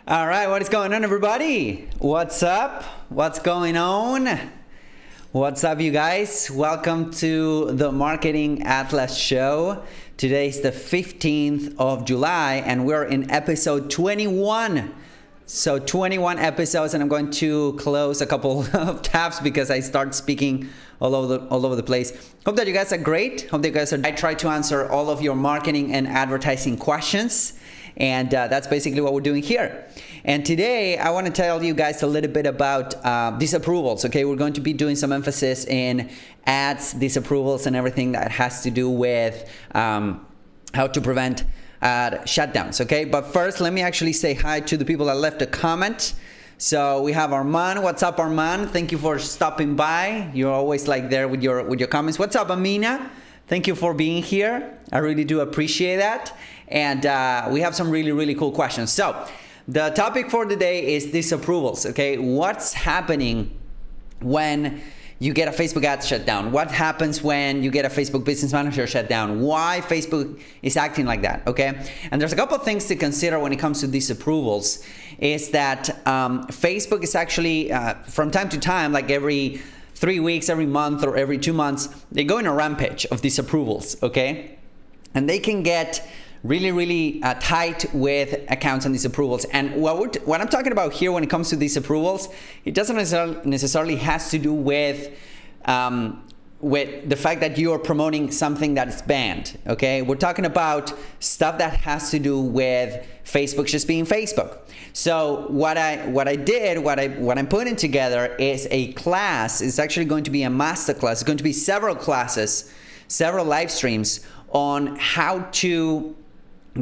All right, what is going on, everybody? What's up? What's going on? What's up, you guys? Welcome to the Marketing Atlas Show. Today is the 15th of July, and we're in episode 21. So 21 episodes, and I'm going to close a couple of tabs because I start speaking all over the place. Hope that you guys are great. Hope that you guys are. I try to answer all of your marketing and advertising questions. And that's basically what we're doing here. And today, I want to tell you guys a little bit about disapprovals, okay? We're going to be doing some emphasis in ads, disapprovals, and everything that has to do with how to prevent ad shutdowns, okay? But first, let me actually say hi to the people that left a comment. So we have Arman. What's up, Arman? Thank you for stopping by. You're always like there with your comments. What's up, Amina? Thank you for being here. I really do appreciate that. And we have some really cool questions. So the topic for today is disapprovals, okay? What's happening when you get a Facebook ad shut down? What happens when you get a Facebook Business Manager shut down? Why Facebook is acting like that, okay? And there's a couple of things to consider when it comes to disapprovals. Is that Facebook is actually, from time to time, like every 3 weeks, every month, or every 2 months, they go in a rampage of disapprovals, okay? And they can get really tight with accounts and disapprovals. And what I'm talking about here when it comes to disapprovals, it doesn't necessarily has to do with the fact that you are promoting something that is banned, okay? We're talking about stuff that has to do with Facebook just being Facebook. So what I'm putting together is a class. It's actually going to be a master class. It's going to be several classes, several live streams on how to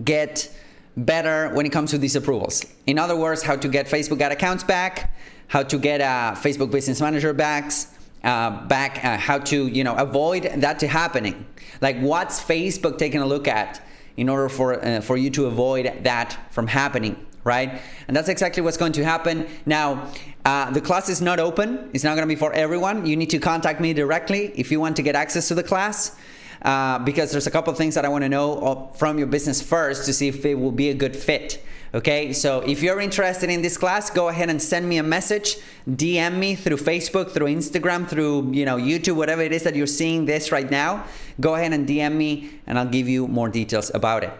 get better when it comes to disapprovals. In other words, how to get Facebook ad accounts back, how to get a Facebook Business Manager back, how to avoid that to happening. Like, what's Facebook taking a look at in order for you to avoid that from happening, right? And that's exactly what's going to happen. Now, the class is not open. It's not going to be for everyone. You need to contact me directly if you want to get access to the class. Because there's a couple of things that I want to know from your business first to see if it will be a good fit. Okay, so if you're interested in this class, go ahead and send me a message, DM me through Facebook, through Instagram, through YouTube, whatever it is that you're seeing this right now. Go ahead and DM me, and I'll give you more details about it.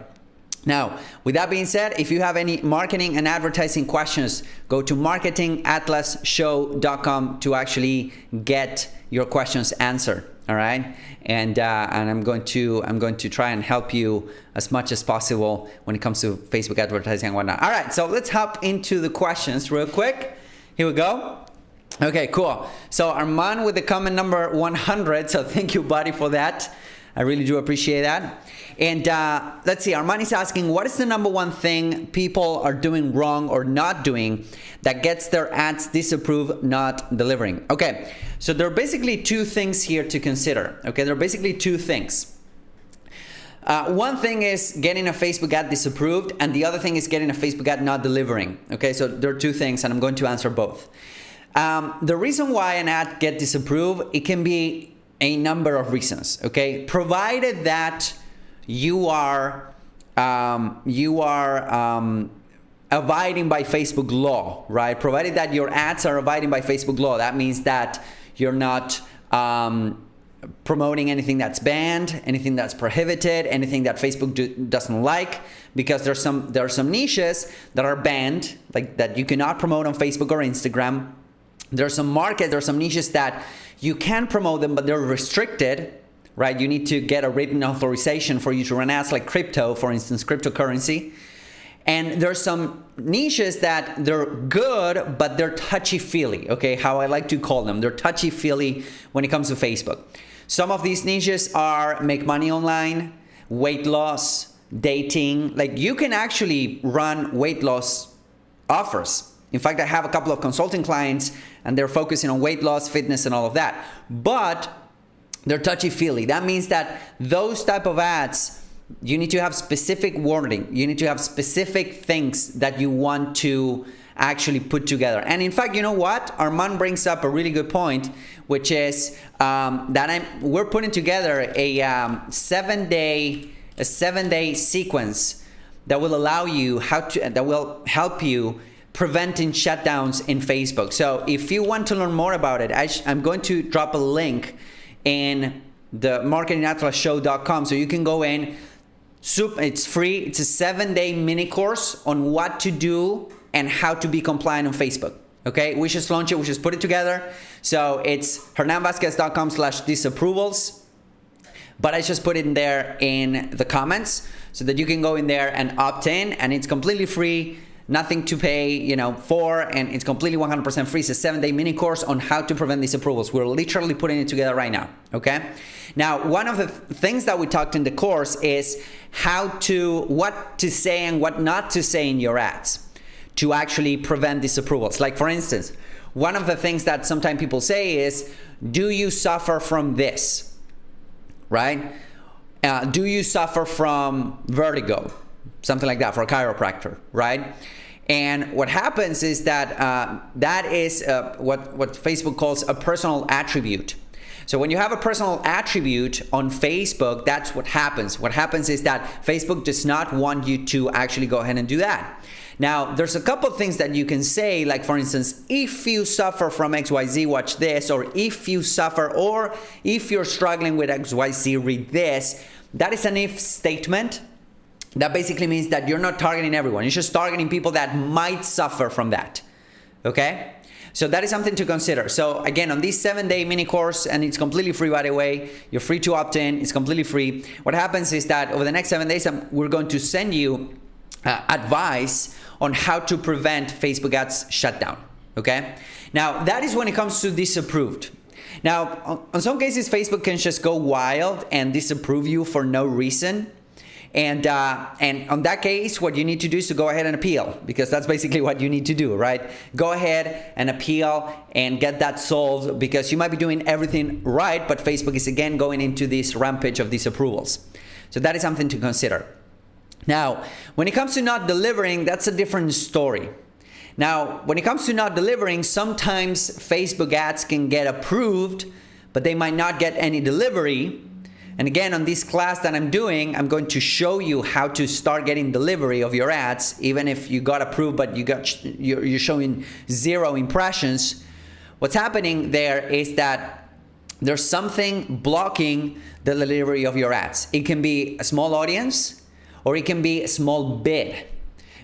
Now, with that being said, if you have any marketing and advertising questions, go to marketingatlasshow.com to actually get your questions answered. All right, and I'm going to try and help you as much as possible when it comes to Facebook advertising and whatnot. All right, so let's hop into the questions real quick. Here we go. Okay, cool. So Arman with the comment number 100. So thank you, buddy, for that. I really do appreciate that. And let's see, Arman is asking, what is the number one thing people are doing wrong or not doing that gets their ads disapproved, not delivering? Okay, so there are basically two things here to consider. Okay, there are basically two things. One thing is getting a Facebook ad disapproved, and the other thing is getting a Facebook ad not delivering. Okay, so there are two things, and I'm going to answer both. The reason why an ad gets disapproved, it can be a number of reasons. Okay, provided that you are abiding by Facebook law, right? Provided that your ads are abiding by Facebook law, that means that you're not promoting anything that's banned, anything that's prohibited, anything that Facebook doesn't like, because there are some niches that are banned, like that you cannot promote on Facebook or Instagram. There are some niches that you can promote them, but they're restricted. Right, you need to get a written authorization for you to run ads, like crypto, for instance, cryptocurrency. And there's some niches that they're good, but they're touchy-feely, okay, how I like to call them. They're touchy-feely when it comes to Facebook. Some of these niches are make money online, weight loss, dating. Like, you can actually run weight loss offers. In fact, I have a couple of consulting clients, and they're focusing on weight loss, fitness, and all of that. But they're touchy-feely. That means that those type of ads, you need to have specific wording. You need to have specific things that you want to actually put together. And in fact, you know what? Armand brings up a really good point, which is we're putting together a 7-day sequence that will allow you that will help you preventing shutdowns in Facebook. So if you want to learn more about it, I'm going to drop a link in the marketingatlasshow.com, so you can go in. It's free. It's a 7-day mini course on what to do and how to be compliant on Facebook. Okay, we just launched it. We just put it together. So it's hernanvazquez.com/disapprovals. But I just put it in there in the comments so that you can go in there and opt in, and it's completely free, nothing to pay, for, and it's completely 100% free. It's a 7-day mini course on how to prevent disapprovals. We're literally putting it together right now, okay? Now, one of the things that we talked in the course is what to say and what not to say in your ads to actually prevent disapprovals. Like, for instance, one of the things that sometimes people say is, do you suffer from this? Right? Do you suffer from vertigo? Something like that for a chiropractor, right? And what happens is that that is what Facebook calls a personal attribute. So when you have a personal attribute on Facebook, that's what happens. What happens is that Facebook does not want you to actually go ahead and do that. Now, there's a couple of things that you can say, like, for instance, if you suffer from XYZ, watch this, or if you suffer, or if you're struggling with XYZ, read this. That is an if statement. That basically means that you're not targeting everyone. You're just targeting people that might suffer from that, okay? So that is something to consider. So again, on this 7-day mini course, and it's completely free, by the way, you're free to opt in, it's completely free. What happens is that over the next 7 days, we're going to send you advice on how to prevent Facebook ads shutdown, okay? Now, that is when it comes to disapproved. Now, on some cases, Facebook can just go wild and disapprove you for no reason. And on that case, what you need to do is to go ahead and appeal, because that's basically what you need to do, right? Go ahead and appeal and get that solved, because you might be doing everything right, but Facebook is again going into this rampage of disapprovals. So that is something to consider. Now, when it comes to not delivering, that's a different story. Now, when it comes to not delivering, sometimes Facebook ads can get approved, but they might not get any delivery. And again, on this class that I'm doing, I'm going to show you how to start getting delivery of your ads, even if you got approved, but you're showing 0 impressions. What's happening there is that there's something blocking the delivery of your ads. It can be a small audience, or it can be a small bid,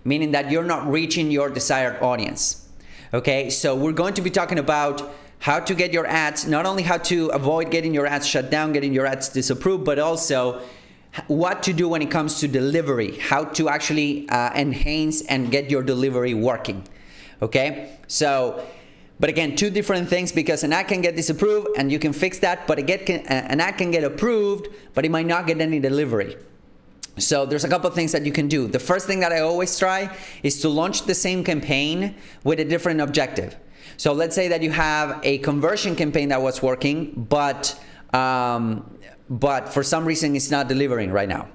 meaning that you're not reaching your desired audience. Okay, so we're going to be talking about how to get your ads, not only how to avoid getting your ads shut down, getting your ads disapproved, but also what to do when it comes to delivery, how to actually enhance and get your delivery working. Okay, so, but again, 2 different things, because an ad can get disapproved and you can fix that, but an ad can get approved, but it might not get any delivery. So there's a couple of things that you can do. The first thing that I always try is to launch the same campaign with a different objective. So let's say that you have a conversion campaign that was working, but for some reason it's not delivering right now.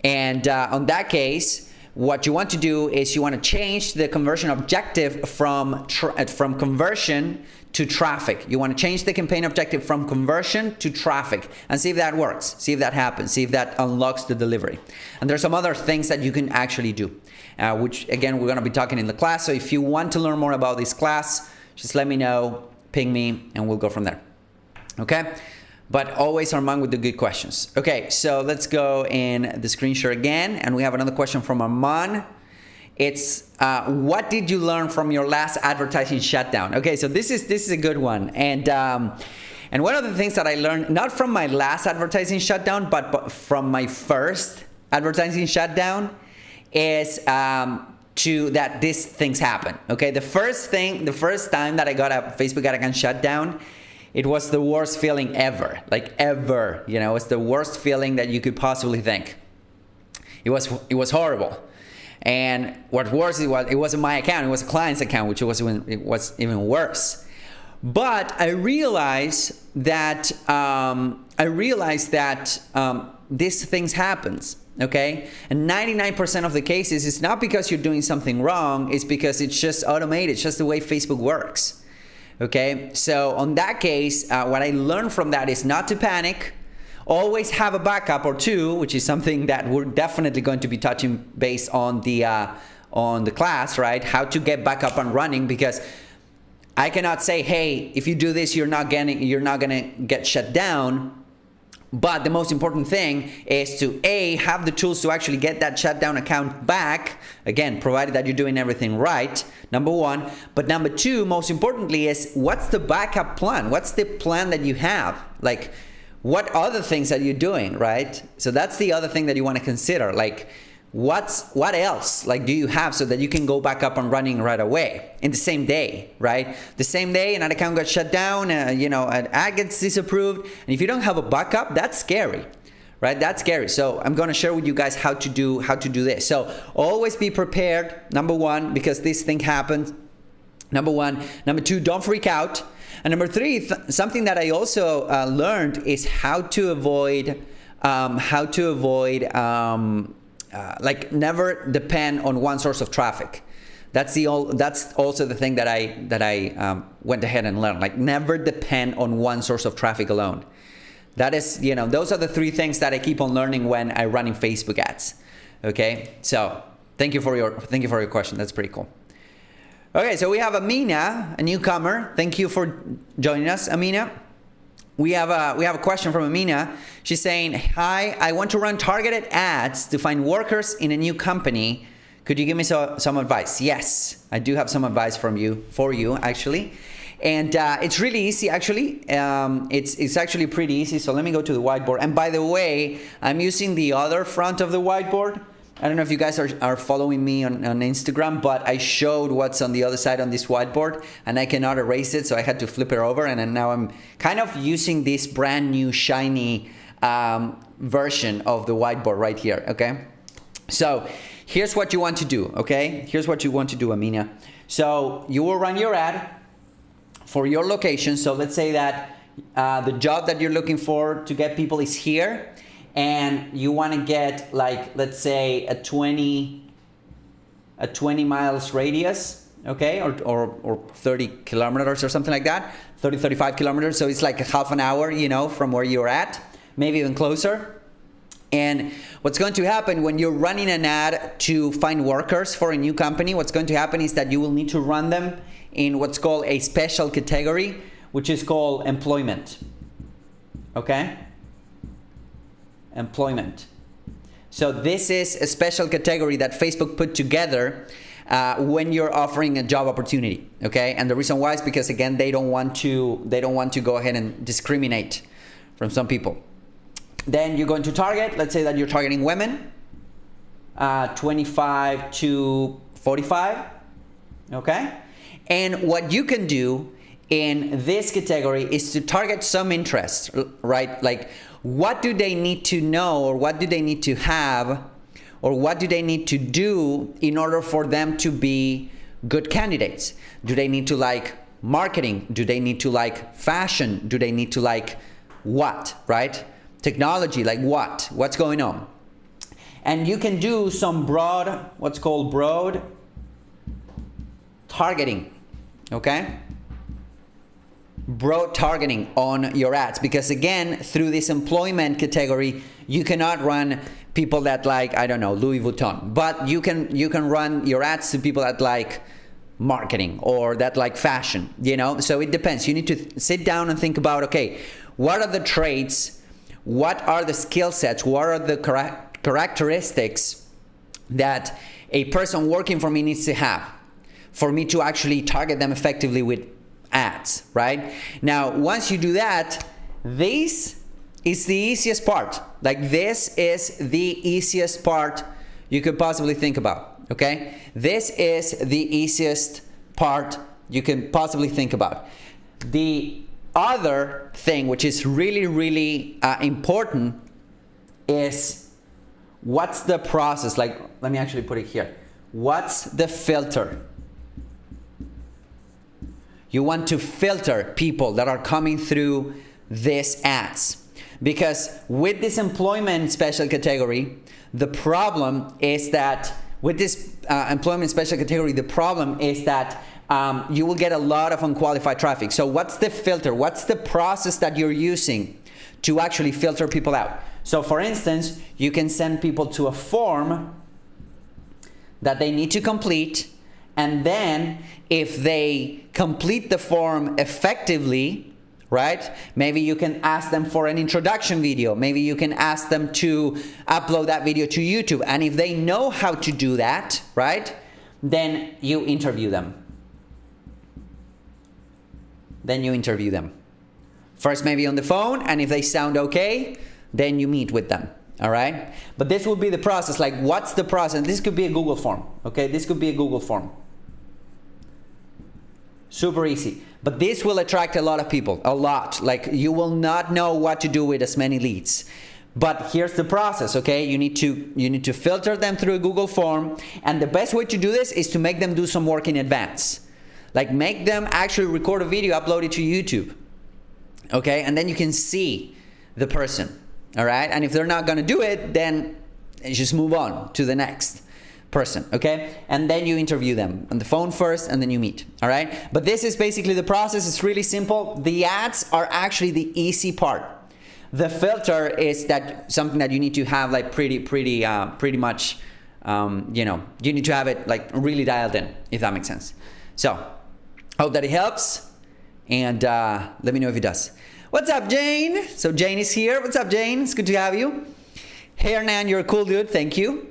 And on that case, what you want to do is you want to change the conversion objective from conversion to traffic. You want to change the campaign objective from conversion to traffic and see if that works, see if that happens, see if that unlocks the delivery. And there's some other things that you can actually do, which again, we're going to be talking in the class. So if you want to learn more about this class, just let me know, ping me, and we'll go from there. Okay? But always Armand with the good questions. Okay, so let's go in the screen share again, and we have another question from Armand. It's what did you learn from your last advertising shutdown? Okay, so this is a good one, and one of the things that I learned, not from my last advertising shutdown, but from my first advertising shutdown, is that these things happen. Okay, the first time that I got a Facebook ad account shut down, it was the worst feeling ever, like ever. You know, it's the worst feeling that you could possibly think. It was horrible. And what worse, it wasn't my account, it was a client's account, which was even worse. But I realized that these things happens, okay? And 99% of the cases, it's not because you're doing something wrong, it's because it's just automated, it's just the way Facebook works, okay? So on that case, what I learned from that is not to panic. Always have a backup or 2, which is something that we're definitely going to be touching based on the on the class, right? How to get back up and running, because I cannot say, hey, if you do this, you're not gonna get shut down. But the most important thing is to have the tools to actually get that shutdown account back, again, provided that you're doing everything right, number one. But number two, most importantly, is what's the backup plan? What's the plan that you have? Like, what other things are you doing, right? So that's the other thing that you want to consider. Like, what else like do you have so that you can go back up and running right away in the same day, right? The same day an ad account got shut down, an ad gets disapproved, and if you don't have a backup, that's scary, right? That's scary. So I'm going to share with you guys how to do this. So always be prepared, number one, because this thing happens, number one. Number two, don't freak out. And number three, something that I also learned is how to avoid like never depend on one source of traffic. That's also the thing that I went ahead and learned. Like, never depend on one source of traffic alone. That is, those are the three things that I keep on learning when I run in Facebook ads. Okay, so thank you for your question. That's pretty cool. Okay, so we have Amina, a newcomer. Thank you for joining us, Amina. We have a question from Amina. She's saying, hi, I want to run targeted ads to find workers in a new company. Could you give me some advice? Yes, I do have some advice for you actually. And it's really easy actually. It's actually pretty easy. So let me go to the whiteboard. And by the way, I'm using the other front of the whiteboard. I don't know if you guys are following me on Instagram, but I showed what's on the other side on this whiteboard, and I cannot erase it, so I had to flip it over, and then now I'm kind of using this brand new shiny version of the whiteboard right here, okay? So here's what you want to do, okay? Here's what you want to do, Amina. So you will run your ad for your location. So let's say that the job that you're looking for to get people is here, and you want to get, like, let's say a 20 miles radius, okay, or 30 kilometers or something like that, 35 kilometers. So it's like a half an hour, from where you're at, maybe even closer. And what's going to happen when you're running an ad to find workers for a new company, what's going to happen is that you will need to run them in what's called a special category, which is called employment, okay? Employment. So this is a special category that Facebook put together when you're offering a job opportunity, okay? And the reason why is because, again, they don't want to go ahead and discriminate from some people. Then you're going to target, let's say that you're targeting women, 25 to 45, okay? And what you can do in this category is to target some interest, right? Like, what do they need to know, or what do they need to have, or what do they need to do in order for them to be good candidates? Do they need to like marketing? Do they need to like fashion? Do they need to like what, right? Technology, like what? What's going on? And you can do some broad, what's called broad targeting, okay? Broad targeting on your ads, because again, through this employment category, you cannot run people that like, I don't know, Louis Vuitton, but you can run your ads to people that like marketing or that like fashion, so it depends. You need to sit down and think about, okay, what are the traits, what are the skill sets, what are the characteristics that a person working for me needs to have for me to actually target them effectively with ads, right? Now, once you do that, this is the easiest part. Like, this is the easiest part you could possibly think about, okay? This is the easiest part you can possibly think about. The other thing, which is really, really important, is what's the process? Like, let me actually put it here. What's the filter? You want to filter people that are coming through these ads, because with this employment special category, the problem is that with this employment special category, the problem is that you will get a lot of unqualified traffic. So what's the filter? What's the process that you're using to actually filter people out? So for instance, you can send people to a form that they need to complete. And then if they complete the form effectively, right? Maybe you can ask them for an introduction video. Maybe you can ask them to upload that video to YouTube. And if they know how to do that, right? Then you interview them. First maybe on the phone, and if they sound okay, then you meet with them. All right? But this will be the process. Like, what's the process? This could be a Google form. Okay? This could be a Google form. Super easy. But this will attract a lot of people. A lot. Like, you will not know what to do with as many leads. But here's the process, okay? You need to filter them through a Google form. And the best way to do this is to make them do some work in advance. Like, make them actually record a video, upload it to YouTube. Okay? And then you can see the person. All right, and if they're not gonna do it, then just move on to the next person, okay? And then you interview them on the phone first, and then you meet, all right? But this is basically the process. It's really simple. The ads are actually the easy part. The filter is that something that you need to have like pretty much, you know, you need to have it like really dialed in, if that makes sense. So, hope that it helps, and let me know if it does. What's up, Jane? So Jane is here. What's up, Jane? It's good to have you. Hey, Hernan, you're a cool dude. Thank you.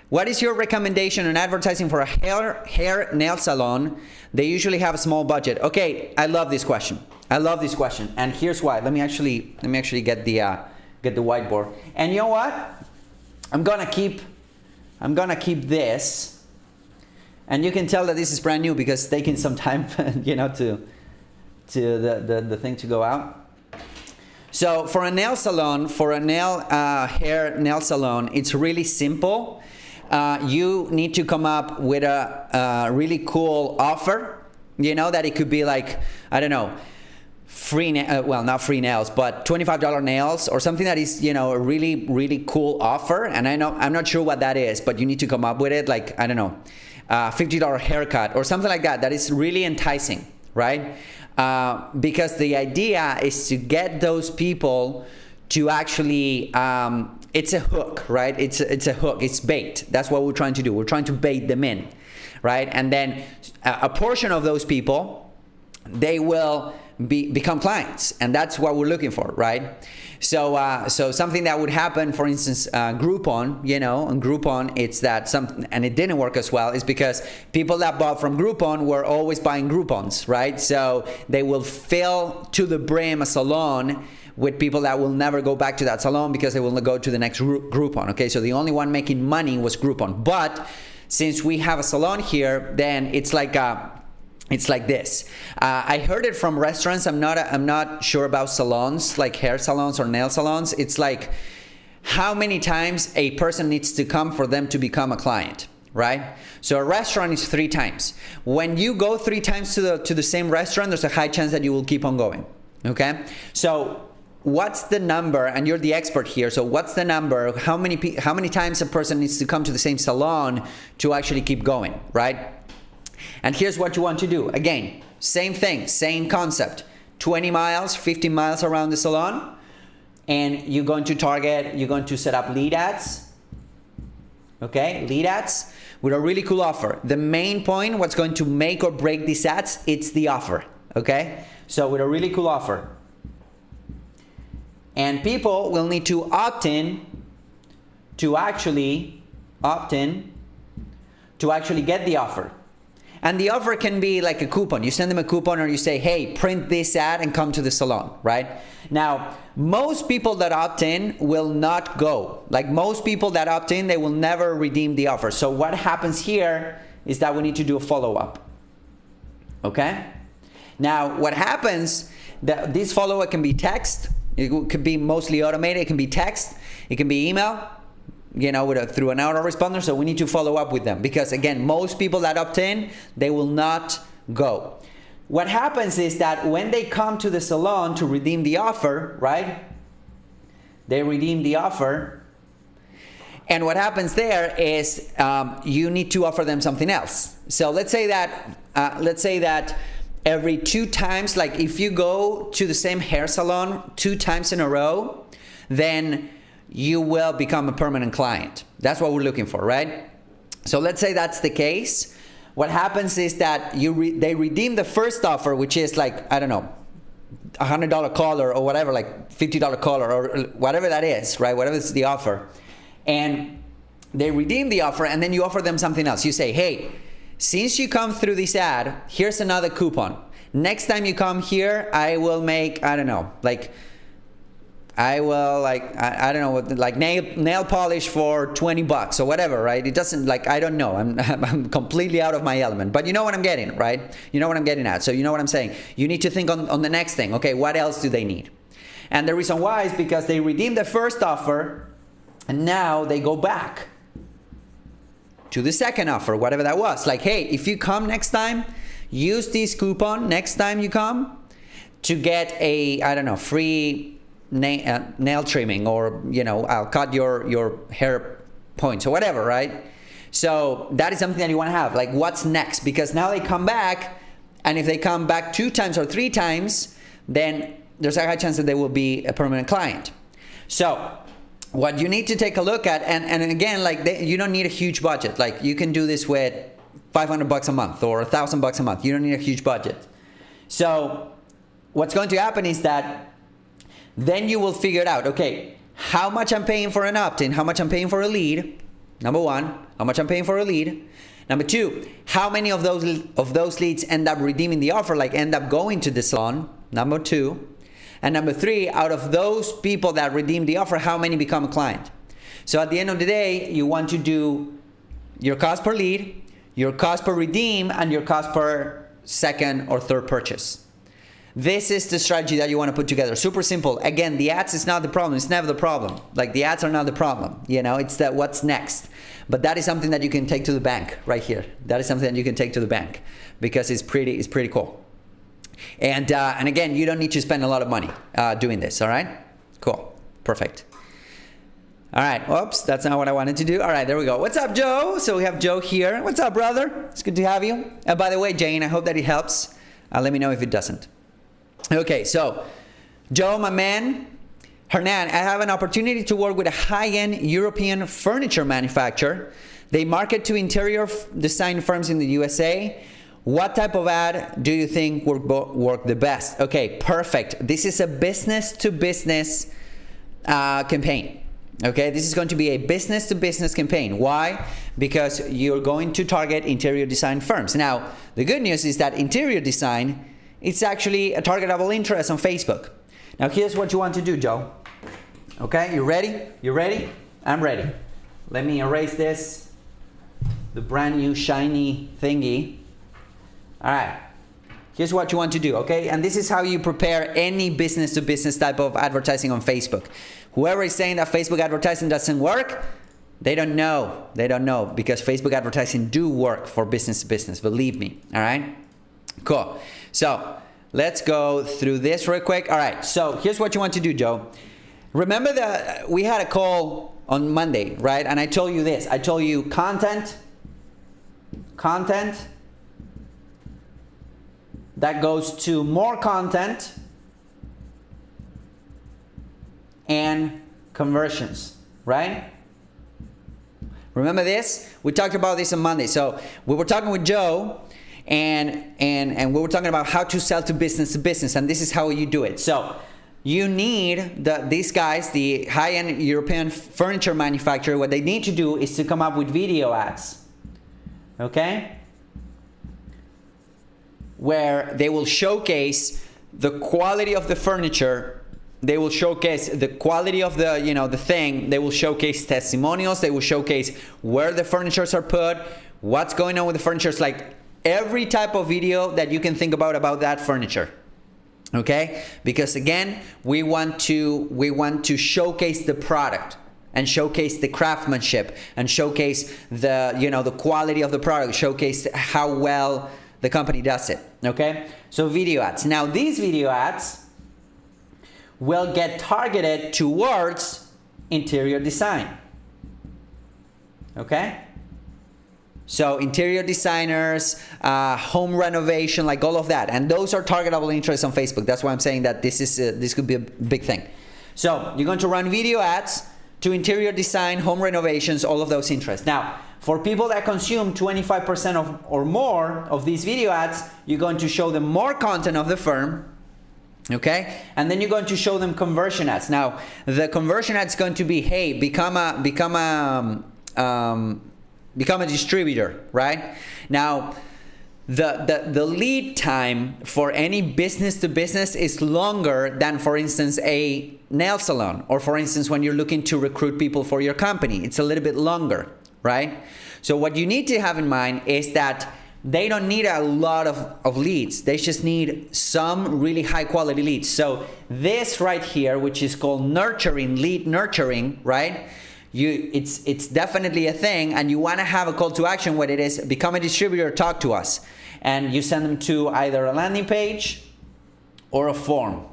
What is your recommendation on advertising for a hair nail salon? They usually have a small budget. Okay, I love this question. And here's why. Let me actually get the whiteboard. And you know what? I'm gonna keep this. And you can tell that this is brand new because it's taking some time, you know, to the thing to go out. So for a nail salon, hair nail salon, it's really simple. You need to come up with a really cool offer. You know, that it could be like, I don't know, not free nails, but $25 nails or something that is, you know, a really cool offer. And I'm not sure what that is, but you need to come up with it, like, I don't know, $50 haircut or something like that. That is really enticing, right? Because the idea is to get those people to actually, it's a hook, right? It's a hook, it's bait. That's what we're trying to do. We're trying to bait them in, right? And then a portion of those people, they will become clients, and that's what we're looking for, right? So something that would happen, for instance, Groupon, you know, on Groupon, it's that something, and it didn't work as well, is because people that bought from Groupon were always buying Groupons, right? So they will fill to the brim a salon with people that will never go back to that salon because they will go to the next Groupon, okay? So the only one making money was Groupon. But since we have a salon here, then it's like this. I heard it from restaurants. I'm not sure about salons, like hair salons or nail salons. It's like how many times a person needs to come for them to become a client, right? So a restaurant is 3 times. When you go 3 times to the same restaurant, there's a high chance that you will keep on going, okay? So what's the number? And you're the expert here. So what's the number? How many times a person needs to come to the same salon to actually keep going, right? And here's what you want to do. Again, same thing, same concept. 20 miles, 15 miles around the salon. And you're going to set up lead ads. Okay, lead ads with a really cool offer. The main point, what's going to make or break these ads, it's the offer. Okay, so with a really cool offer. And people will need to opt in to actually get the offer. And the offer can be like a coupon. You send them a coupon, or you say, hey, print this ad and come to the salon, right? Now, most people that opt in will not go. Like most people that opt in, they will never redeem the offer. So what happens here is that we need to do a follow-up, okay? Now, what happens, that this follow-up can be text. It could be mostly automated. It can be text. It can be email, you know, through an autoresponder. So we need to follow up with them because, again, most people that opt in, they will not go. What happens is that when they come to the salon to redeem the offer, right? They redeem the offer. And what happens there is you need to offer them something else. So let's say that every 2 times, like if you go to the same hair salon 2 times in a row, then you will become a permanent client. That's what we're looking for, right? So let's say that's the case. What happens is that they redeem the first offer, which is like, I don't know, $100 color or whatever, like $50 color or whatever that is, right? Whatever is the offer. And they redeem the offer, and then you offer them something else. You say, hey, since you come through this ad, here's another coupon. Next time you come here, I will make, I don't know, like, I will I don't know, like nail polish for $20 or whatever, right? It doesn't, like, I don't know. I'm completely out of my element, but you know what I'm getting, right? You know what I'm getting at. So you know what I'm saying. You need to think on the next thing. Okay, what else do they need? And the reason why is because they redeemed the first offer, and now they go back to the second offer, whatever that was. Like, hey, if you come next time, use this coupon next time you come to get a, I don't know, free nail trimming, or, you know, I'll cut your hair points or whatever, right? So that is something that you want to have. Like, what's next? Because now they come back, and if they come back 2 times or 3 times, then there's a high chance that they will be a permanent client. So what you need to take a look at, and again, like, you don't need a huge budget. Like, you can do this with $500 a month or $1,000 a month. You don't need a huge budget. So what's going to happen is that then you will figure it out. Okay, how much I'm paying for an opt-in, how much I'm paying for a lead. Number 1, how much I'm paying for a lead. Number 2, how many of those leads end up redeeming the offer, like end up going to the salon. Number 2. And number 3, out of those people that redeem the offer, how many become a client? So at the end of the day, you want to do your cost per lead, your cost per redeem, and your cost per second or third purchase. This is the strategy that you want to put together. Super simple. Again, the ads is not the problem. It's never the problem. Like, the ads are not the problem. You know, it's that what's next. But that is something that you can take to the bank right here. That is something that you can take to the bank because it's pretty cool. And again, you don't need to spend a lot of money doing this. All right? Cool. Perfect. All right. Oops, that's not what I wanted to do. All right, there we go. What's up, Joe? So we have Joe here. What's up, brother? It's good to have you. By the way, Jane, I hope that it helps. Let me know if it doesn't. Okay, so Joe, my man, Hernan, I have an opportunity to work with a high-end European furniture manufacturer. They market to interior design firms in the USA. What type of ad do you think work the best? Okay, perfect. This is a business-to-business campaign. Okay, this is going to be a business-to-business campaign. Why? Because you're going to target interior design firms. Now, the good news is that interior design, it's actually a targetable interest on Facebook. Now, here's what you want to do, Joe. Okay, you ready? You ready? I'm ready. Let me erase this, the brand new shiny thingy. All right, here's what you want to do, okay? And this is how you prepare any business-to-business type of advertising on Facebook. Whoever is saying that Facebook advertising doesn't work, they don't know. They don't know, because Facebook advertising do work for business-to-business, believe me, all right? Cool. So let's go through this real quick. All right, so here's what you want to do, Joe. Remember that we had a call on Monday, right? And I told you this. I told you content that goes to more content and conversions, right? Remember this? We talked about this on Monday. So we were talking with Joe, and we were talking about how to sell to business, and this is how you do it. So you need these guys, the high-end European furniture manufacturer, what they need to do is to come up with video ads, okay? Where they will showcase the quality of the furniture, they will showcase the quality of the, the thing, they will showcase testimonials, they will showcase where the furnitures are put, what's going on with the furniture. It's like every type of video that you can think about that furniture. Okay? Because again, we want to showcase the product and showcase the craftsmanship and showcase the, the quality of the product, showcase how well the company does it. Okay? So video ads. Now these video ads will get targeted towards interior design. Okay? So interior designers, home renovation, like all of that, and those are targetable interests on Facebook. That's why I'm saying that this could be a big thing. So you're going to run video ads to interior design, home renovations, all of those interests. Now, for people that consume 25% of or more of these video ads, you're going to show them more content of the firm. Okay, and then you're going to show them conversion ads. Now, the conversion ad is going to be, hey, become a distributor, right? Now, the lead time for any business to business is longer than, for instance, a nail salon, or for instance, when you're looking to recruit people for your company. It's a little bit longer, right? So what you need to have in mind is that they don't need a lot of leads. They just need some really high quality leads. So this right here, which is called nurturing, lead nurturing, right? It's definitely a thing, and you want to have a call to action where it is, become a distributor, talk to us. And you send them to either a landing page or a form,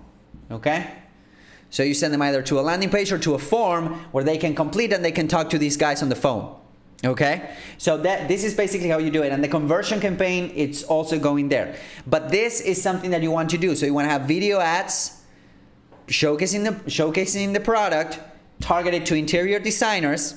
okay? So you send them either to a landing page or to a form where they can complete and they can talk to these guys on the phone. Okay, so this is basically how you do it, and the conversion campaign, it's also going there. But this is something that you want to do. So you want to have video ads showcasing the product, targeted to interior designers,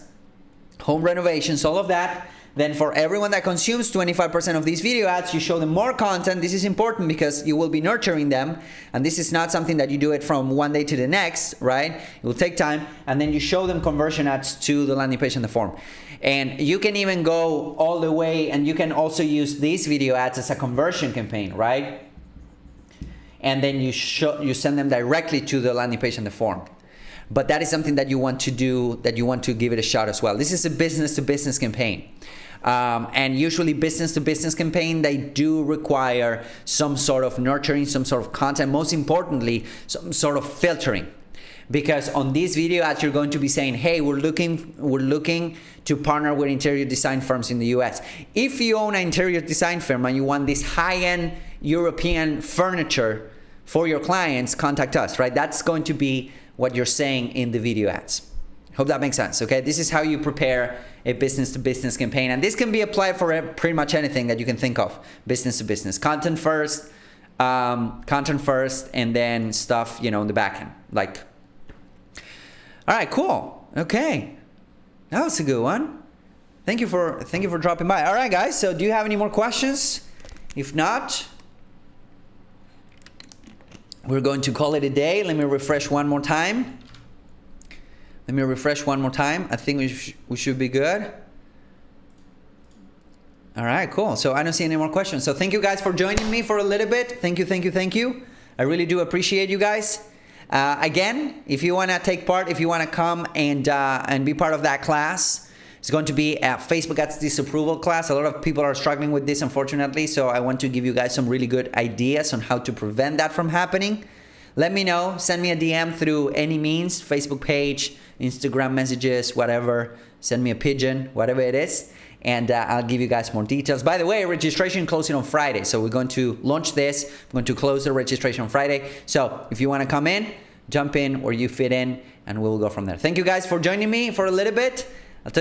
home renovations, all of that. Then for everyone that consumes 25% of these video ads, you show them more content. This is important because you will be nurturing them, and this is not something that you do it from one day to the next, right? It will take time, and then you show them conversion ads to the landing page and the form. And you can even go all the way, and you can also use these video ads as a conversion campaign, right? And then you send them directly to the landing page and the form. But that is something that you want to do, that you want to give it a shot as well. This is a business-to-business campaign. And usually business-to-business campaign, they do require some sort of nurturing, some sort of content, most importantly, some sort of filtering. Because on these video ads, you're going to be saying, hey, we're looking to partner with interior design firms in the US. If you own an interior design firm and you want this high-end European furniture for your clients, contact us, right? That's going to be what you're saying in the video ads. Hope that makes sense, okay? This is how you prepare a business-to-business campaign. And this can be applied for pretty much anything that you can think of, business-to-business. Content first, and then stuff, in the back end, like. All right, cool. Okay, that was a good one. Thank you for dropping by. All right, guys. So, do you have any more questions? If not, we're going to call it a day. Let me refresh one more time. I think we should be good. All right, cool. So I don't see any more questions. So thank you guys for joining me for a little bit. Thank you. I really do appreciate you guys. Again, if you want to take part, if you want to come and be part of that class, it's going to be a Facebook Ads Disapproval class. A lot of people are struggling with this, unfortunately, so I want to give you guys some really good ideas on how to prevent that from happening. Let me know. Send me a DM through any means, Facebook page, Instagram messages, whatever. Send me a pigeon, whatever it is, and I'll give you guys more details. By the way, registration closing on Friday, so we're going to launch this. We're going to close the registration on Friday. So if you want to come in, jump in where you fit in, and we'll go from there. Thank you guys for joining me for a little bit.